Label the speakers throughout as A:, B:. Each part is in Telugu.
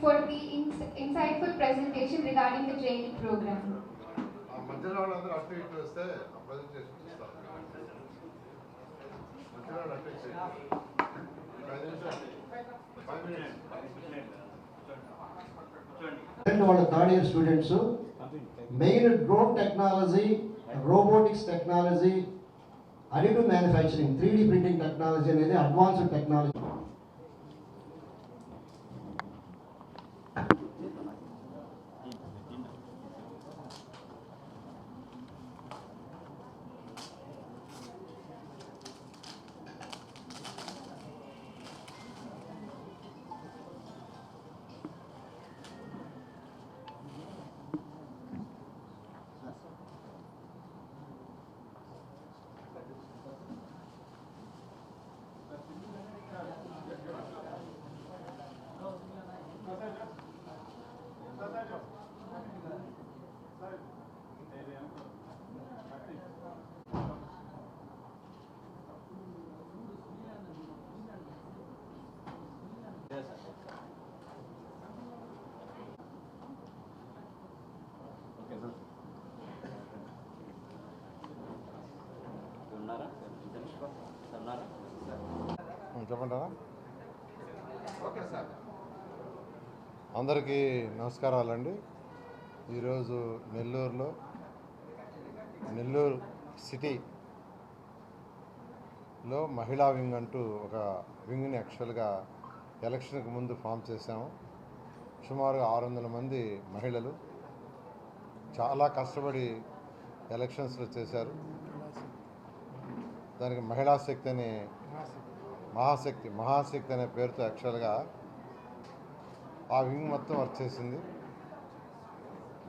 A: for the insightful presentation regarding the training program.
B: వాళ్ళ third year students main drone technology, robotics technology, additive manufacturing, 3D printing technology అనేది అడ్వాన్స్డ్ టెక్నాలజీ.
C: చెప్పంటారా? Okay sir. అందరికీ నమస్కారాలండి. ఈరోజు నెల్లూరు సిటీలో మహిళా వింగ్ అంటూ ఒక వింగ్ని యాక్చువల్గా ఎలక్షన్కి ముందు ఫామ్ చేశాము. సుమారు 600 మంది మహిళలు చాలా కష్టపడి ఎలక్షన్స్లో చేశారు. దానికి మహాశక్తి అనే పేరుతో యాక్చువల్గా ఆ వింగ్ మొత్తం వర్క్ చేసింది.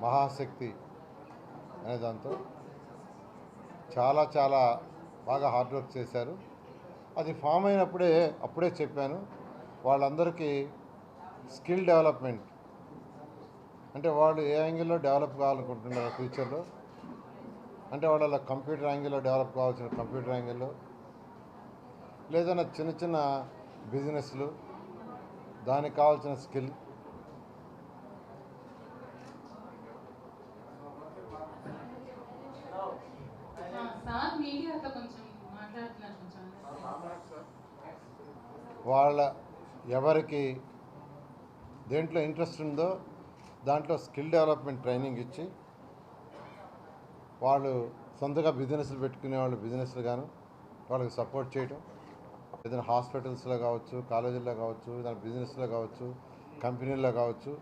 C: మహాశక్తి అనే దాంతో చాలా బాగా హార్డ్ వర్క్ చేశారు. అది ఫామ్ అప్పుడే చెప్పాను వాళ్ళందరికీ స్కిల్ డెవలప్మెంట్ అంటే వాళ్ళు ఏ యాంగిల్లో డెవలప్ కావాలనుకుంటున్నారు ఫ్యూచర్లో, అంటే వాళ్ళ కంప్యూటర్ యాంగిల్లో డెవలప్ కావాల్సిన కంప్యూటర్ యాంగిల్లో, లేదన్నా చిన్న బిజినెస్లు దానికి కావాల్సిన స్కిల్, వాళ్ళ ఎవరికి దేంట్లో ఇంట్రెస్ట్ ఉందో దాంట్లో స్కిల్ డెవలప్మెంట్ ట్రైనింగ్ ఇచ్చి వాళ్ళు సొంతగా బిజినెస్లు పెట్టుకునే వాళ్ళు బిజినెస్లు గాను వాళ్ళకి సపోర్ట్ చేయడం, ఏదైనా హాస్పిటల్స్లో కావచ్చు, కాలేజీల్లో కావచ్చు, ఏదైనా బిజినెస్లో కావచ్చు, కంపెనీల్లో కావచ్చు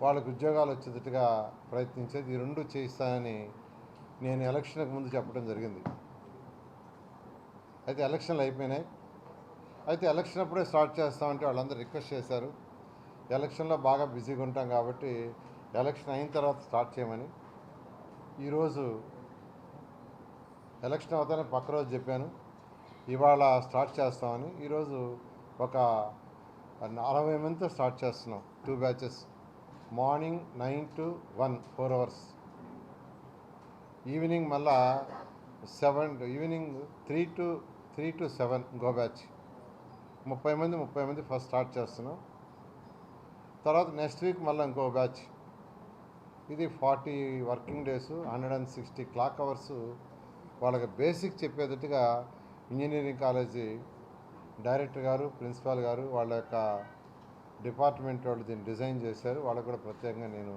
C: వాళ్ళకు ఉద్యోగాలు వచ్చేటట్టుగా ప్రయత్నించేది. ఈ రెండు చేయిస్తానని నేను ఎలక్షన్కి ముందు చెప్పడం జరిగింది. అయితే ఎలక్షన్లు అయిపోయినాయి. అయితే ఎలక్షన్ అప్పుడే స్టార్ట్ చేస్తామంటే వాళ్ళందరూ రిక్వెస్ట్ చేశారు. ఎలక్షన్లో బాగా బిజీగా ఉంటాం కాబట్టి ఎలక్షన్ అయిన తర్వాత స్టార్ట్ చేయమని. ఈరోజు ఎలక్షన్ అవుతానే పక్క రోజు చెప్పాను ఇవాళ స్టార్ట్ చేస్తామని. ఈరోజు ఒక 40 మందితో స్టార్ట్ చేస్తున్నాం. 2 batches, morning 9 to 1 4 hours, evening మళ్ళా 3 to 7 ఇంకో బ్యాచ్. 30 మంది ఫస్ట్ స్టార్ట్ చేస్తున్నాం. తర్వాత నెక్స్ట్ వీక్ మళ్ళీ ఇంకో బ్యాచ్. ఇది 40 వర్కింగ్ డేస్, 160 క్లాక్ అవర్స్ వాళ్ళకి బేసిక్ చెప్పేటట్టుగా ఇంజనీరింగ్ కాలేజీ డైరెక్టర్ గారు, ప్రిన్సిపాల్ గారు, వాళ్ళ యొక్క డిపార్ట్మెంట్ వాళ్ళు దీన్ని డిజైన్ చేశారు. వాళ్ళకు కూడా ప్రత్యేకంగా నేను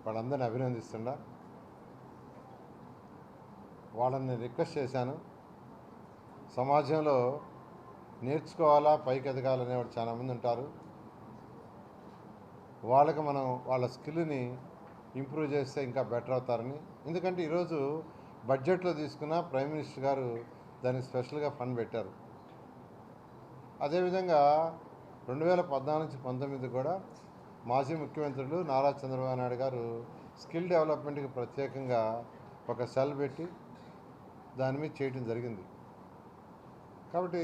C: వాళ్ళందరినీ అభినందిస్తున్నా. వాళ్ళని రిక్వెస్ట్ చేశాను, సమాజంలో నేర్చుకోవాలా, పైకి ఎదగాలనేవాడు చాలామంది ఉంటారు. వాళ్ళకి మనం వాళ్ళ స్కిల్ని ఇంప్రూవ్ చేస్తే ఇంకా బెటర్ అవుతారని. ఎందుకంటే ఈరోజు బడ్జెట్లో తీసుకున్న ప్రైమ్ మినిస్టర్ గారు దానికి స్పెషల్గా ఫండ్ పెట్టారు. అదేవిధంగా 2014 నుంచి 2019 కూడా మాజీ ముఖ్యమంత్రులు నారా చంద్రబాబు నాయుడు గారు స్కిల్ డెవలప్మెంట్కి ప్రత్యేకంగా ఒక సెల్ పెట్టి దాని మీద చేయడం జరిగింది. కాబట్టి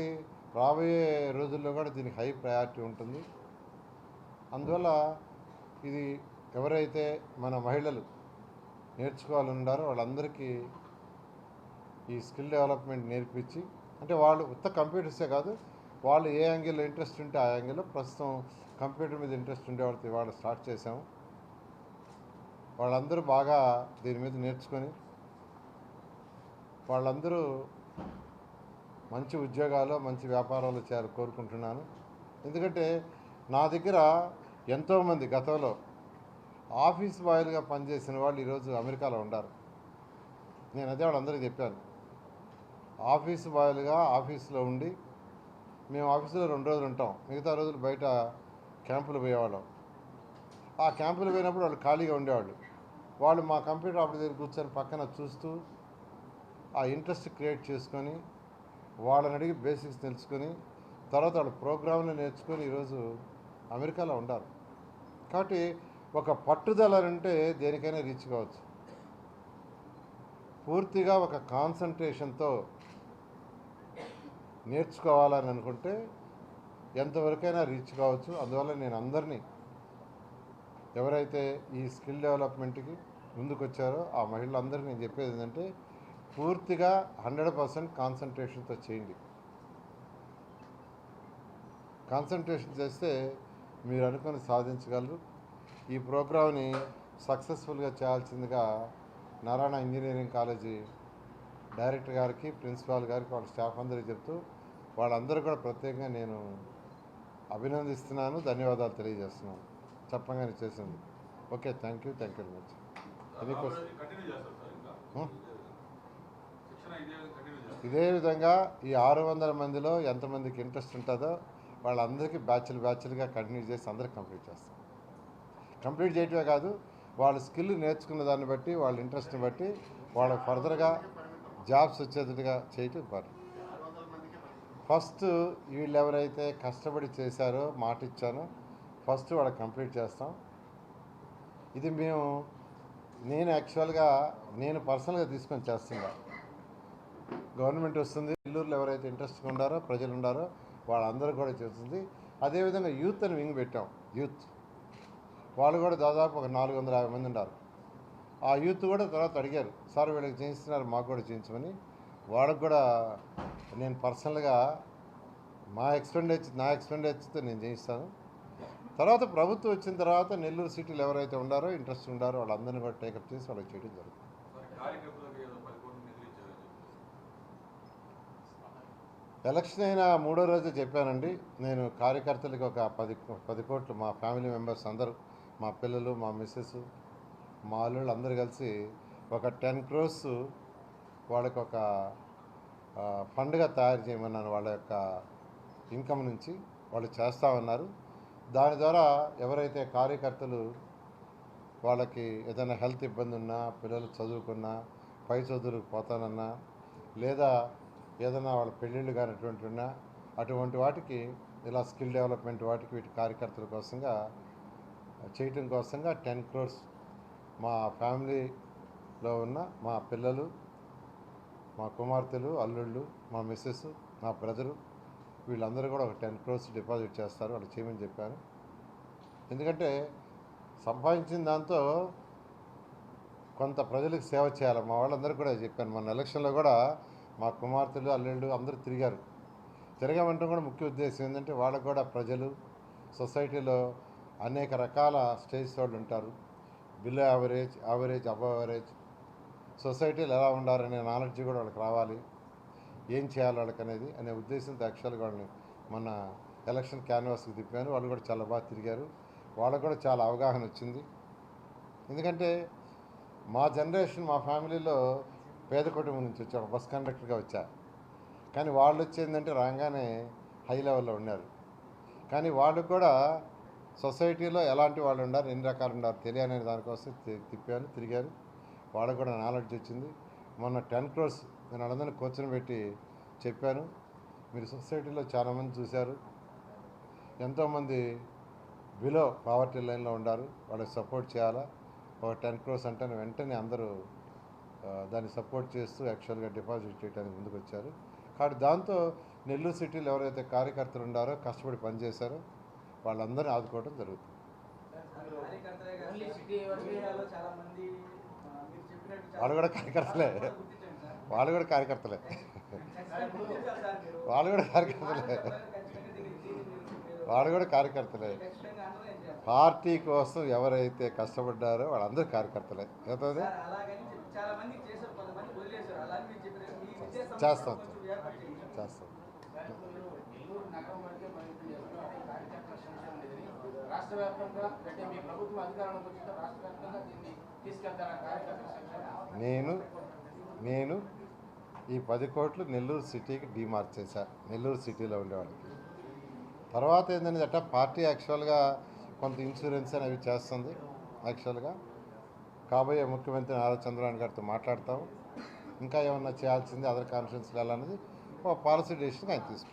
C: రాబోయే రోజుల్లో కూడా దీనికి హై ప్రయారిటీ ఉంటుంది. అందువల్ల ఇది ఎవరైతే మన మహిళలు నేర్చుకోవాలన్నారో వాళ్ళందరికీ ఈ స్కిల్ డెవలప్మెంట్ నేర్పించి, అంటే వాళ్ళు ఉత్త కంప్యూటర్సే కాదు, వాళ్ళు ఏ యాంగిల్లో ఇంట్రెస్ట్ ఉంటే ఆ యాంగిల్లో ప్రస్తుతం కంప్యూటర్ మీద ఇంట్రెస్ట్ ఉండే వాళ్ళకి ఇవాళ స్టార్ట్ చేసాము. వాళ్ళందరూ బాగా దీని మీద నేర్చుకొని వాళ్ళందరూ మంచి ఉద్యోగాలు మంచి వ్యాపారాలు చేయాలని కోరుకుంటున్నాను. ఎందుకంటే నా దగ్గర ఎంతోమంది గతంలో ఆఫీస్ బాయ్లుగా పనిచేసిన వాళ్ళు ఈరోజు అమెరికాలో ఉన్నారు. నేను అదే వాళ్ళందరికీ చెప్పాను, ఆఫీస్ బాయ్లుగా ఆఫీస్లో ఉండి మేము ఆఫీసులో 2 రోజులు ఉంటాం, మిగతా రోజులు బయట క్యాంపులు పోయేవాళ్ళం. ఆ క్యాంపులు పోయినప్పుడు వాళ్ళు ఖాళీగా ఉండేవాళ్ళు. వాళ్ళు మా కంప్యూటర్ ఆఫీస్ దగ్గర కూర్చొని పక్కన చూస్తూ ఆ ఇంట్రెస్ట్ క్రియేట్ చేసుకొని వాళ్ళని అడిగి బేసిక్స్ తెలుసుకొని తర్వాత వాళ్ళు ప్రోగ్రాంలు నేర్చుకొని ఈరోజు అమెరికాలో ఉంటారు. కాబట్టి ఒక పట్టుదల అంటే దేనికైనా రీచ్ కావచ్చు. పూర్తిగా ఒక కాన్సన్ట్రేషన్తో నేర్చుకోవాలని అనుకుంటే ఎంతవరకైనా రీచ్ కావచ్చు. అందువల్ల నేను అందరినీ ఎవరైతే ఈ స్కిల్ డెవలప్మెంట్కి ముందుకు వచ్చారో ఆ మహిళలందరికీ నేను చెప్పేది ఏంటంటే పూర్తిగా 100% కాన్సన్ట్రేషన్తో చేయండి. కాన్సన్ట్రేషన్ చేస్తే మీరు అనుకుని సాధించగలరు. ఈ ప్రోగ్రామ్ని సక్సెస్ఫుల్గా చేయాల్సిందిగా నారాయణ ఇంజనీరింగ్ కాలేజీ డైరెక్టర్ గారికి, ప్రిన్సిపాల్ గారికి, వాళ్ళ స్టాఫ్ అందరికీ చెప్తూ వాళ్ళందరూ కూడా ప్రత్యేకంగా నేను అభినందిస్తున్నాను, ధన్యవాదాలు తెలియజేస్తున్నాను చెప్పంగానే చేసింది. Okay, thank you very much. ఇదే విధంగా ఈ 600 మందిలో ఎంతమందికి ఇంట్రెస్ట్ ఉంటుందో వాళ్ళందరికీ బ్యాచ్లుగా కంటిన్యూ చేసి అందరికి కంప్లీట్ చేస్తాం. కంప్లీట్ చేయటమే కాదు, వాళ్ళ స్కిల్ నేర్చుకున్న దాన్ని బట్టి వాళ్ళ ఇంట్రెస్ట్ని బట్టి వాళ్ళకి ఫర్దర్గా జాబ్స్ వచ్చేట్టుగా చేయటం ఇంపార్టెంట్. ఫస్ట్ వీళ్ళు ఎవరైతే కష్టపడి చేశారో మాట ఇచ్చానో ఫస్ట్ వాళ్ళకి కంప్లీట్ చేస్తాం. ఇది నేను యాక్చువల్గా నేను పర్సనల్గా తీసుకొని చేస్తున్నా. గవర్నమెంట్ వస్తుంది, నెల్లూరులో ఎవరైతే ఇంట్రెస్ట్గా ఉండారో ప్రజలు ఉండారో వాళ్ళందరూ కూడా చేస్తుంది. అదేవిధంగా యూత్ అని వింగ్ పెట్టాం. యూత్ వాళ్ళు కూడా దాదాపు ఒక 450 మంది ఉన్నారు. ఆ యూత్ కూడా తర్వాత అడిగారు, సార్ వీళ్ళకి చేయిస్తున్నారు మాకు కూడా చేయించమని. వాళ్ళకు కూడా నేను పర్సనల్గా నా ఎక్స్పెండిచర్తో నేను చేయిస్తాను. తర్వాత ప్రభుత్వం వచ్చిన తర్వాత నెల్లూరు సిటీలో ఎవరైతే ఉండారో ఇంట్రెస్ట్ ఉండారో వాళ్ళందరినీ కూడా టేకప్ చేసి వాళ్ళకి చేయడం జరుగుతుంది. ఎలక్షన్ అయిన 3వ రోజు చెప్పానండి, నేను కార్యకర్తలకు ఒక 10 కోట్లు మా ఫ్యామిలీ మెంబర్స్ అందరూ, మా పిల్లలు, మా మిస్సెస్, మా అల్లుళ్ళు అందరూ కలిసి ఒక 10 crores వాళ్ళకి ఒక ఫండ్గా తయారు చేయమన్నాను. వాళ్ళ యొక్క ఇన్కమ్ నుంచి వాళ్ళు చేస్తామన్నారు. దాని ద్వారా ఎవరైతే కార్యకర్తలు వాళ్ళకి ఏదైనా హెల్త్ ఇబ్బంది ఉన్నా, పిల్లలు చదువుకున్నా, పై చదువులకు పోతానన్నా, లేదా ఏదైనా వాళ్ళ పెళ్ళిళ్ళు కానిటువంటి ఉన్నా అటువంటి వాటికి ఇలా స్కిల్ డెవలప్మెంట్ వాటికి వీటి కార్యకర్తల కోసంగా చేయటం కోసంగా 10 crores మా ఫ్యామిలీలో ఉన్న మా పిల్లలు, మా కుమార్తెలు, అల్లుళ్ళు, మా మిస్సెస్, మా బ్రదరు వీళ్ళందరూ కూడా ఒక 10 crores డిపాజిట్ చేస్తారు. వాళ్ళు చేయమని చెప్పాను. ఎందుకంటే సంపాదించిన దాంతో కొంత ప్రజలకు సేవ చేయాలి. మా వాళ్ళందరూ కూడా చెప్పాను. మన ఎలక్షన్లో కూడా మా కుమార్తెలు, అల్లుళ్ళు అందరూ తిరగామంటే కూడా ముఖ్య ఉద్దేశం ఏంటంటే వాళ్ళకు కూడా ప్రజలు, సొసైటీలో అనేక రకాల స్టేజ్ వాళ్ళు ఉంటారు. బిలో యావరేజ్, అబవ్ యావరేజ్ సొసైటీలు ఎలా ఉండాలనే నాలెడ్జ్ కూడా వాళ్ళకి రావాలి, ఏం చేయాలి వాళ్ళకి అనేది అనే ఉద్దేశంతో యాక్చువల్గా వాళ్ళని మొన్న ఎలక్షన్ క్యాన్వాస్కి తిప్పాను. వాళ్ళు కూడా చాలా బాగా తిరిగారు. వాళ్ళకు కూడా చాలా అవగాహన వచ్చింది. ఎందుకంటే మా జనరేషన్, మా ఫ్యామిలీలో పేద కుటుంబం నుంచి వచ్చా, బస్ కండక్టర్గా వచ్చా. కానీ వాళ్ళు వచ్చేందంటే రాగానే హై లెవెల్లో ఉన్నారు. కానీ వాళ్ళు కూడా సొసైటీలో ఎలాంటి వాళ్ళు ఉన్నారు, ఎన్ని రకాలు ఉన్నారు తెలియని దానికోసం తిరిగారు. వాళ్ళకు కూడా నాలెడ్జ్ వచ్చింది. మొన్న 10 crores నేను వాళ్ళందరినీ కూర్చొని పెట్టి చెప్పాను, మీరు సొసైటీలో చాలామంది చూశారు, ఎంతోమంది బిలో పావర్టీ లైన్లో ఉన్నారు, వాళ్ళకి సపోర్ట్ చేయాలా. ఒక 10 crores అంటే వెంటనే అందరూ దాన్ని సపోర్ట్ చేస్తూ యాక్చువల్గా డిపాజిట్ చేయడానికి ముందుకు వచ్చారు. కాబట్టి దాంతో నెల్లూరు సిటీలో ఎవరైతే కార్యకర్తలు ఉన్నారో కష్టపడి పనిచేశారో వాళ్ళందరినీ ఆదుకోవడం జరుగుతుంది. వాళ్ళు కూడా కార్యకర్తలే. వాళ్ళు కూడా కార్యకర్తలే. వాడు కూడా కార్యకర్తలే. పార్టీ కోసం ఎవరైతే కష్టపడ్డారో వాళ్ళందరూ కార్యకర్తలే. అవుతుంది, చేస్తాం చేస్తాం.
D: రాష్ట్ర వ్యాప్తంగా అంటే మీ ప్రభుత్వం అధికారంలోకి వచ్చిన రాష్ట్ర వ్యాప్తంగా దీన్ని తీసుకెళ్తారా కార్యకర్తల
C: నేను ఈ 10 కోట్లు నెల్లూరు సిటీకి డీమార్క్ చేశా, నెల్లూరు సిటీలో ఉండేవాడికి. తర్వాత ఏంటంటే పార్టీ యాక్చువల్గా కొంత ఇన్సూరెన్స్ అనేవి చేస్తుంది. యాక్చువల్గా కాబోయే ముఖ్యమంత్రి నారా చంద్రబాబు గారితో మాట్లాడతాము. ఇంకా ఏమన్నా చేయాల్సింది అదర్ కాన్ఫరెన్స్లు వెళ్ళాలనేది ఒక పాలసీ డెసిషన్ ఆయన తీసుకుంటాం.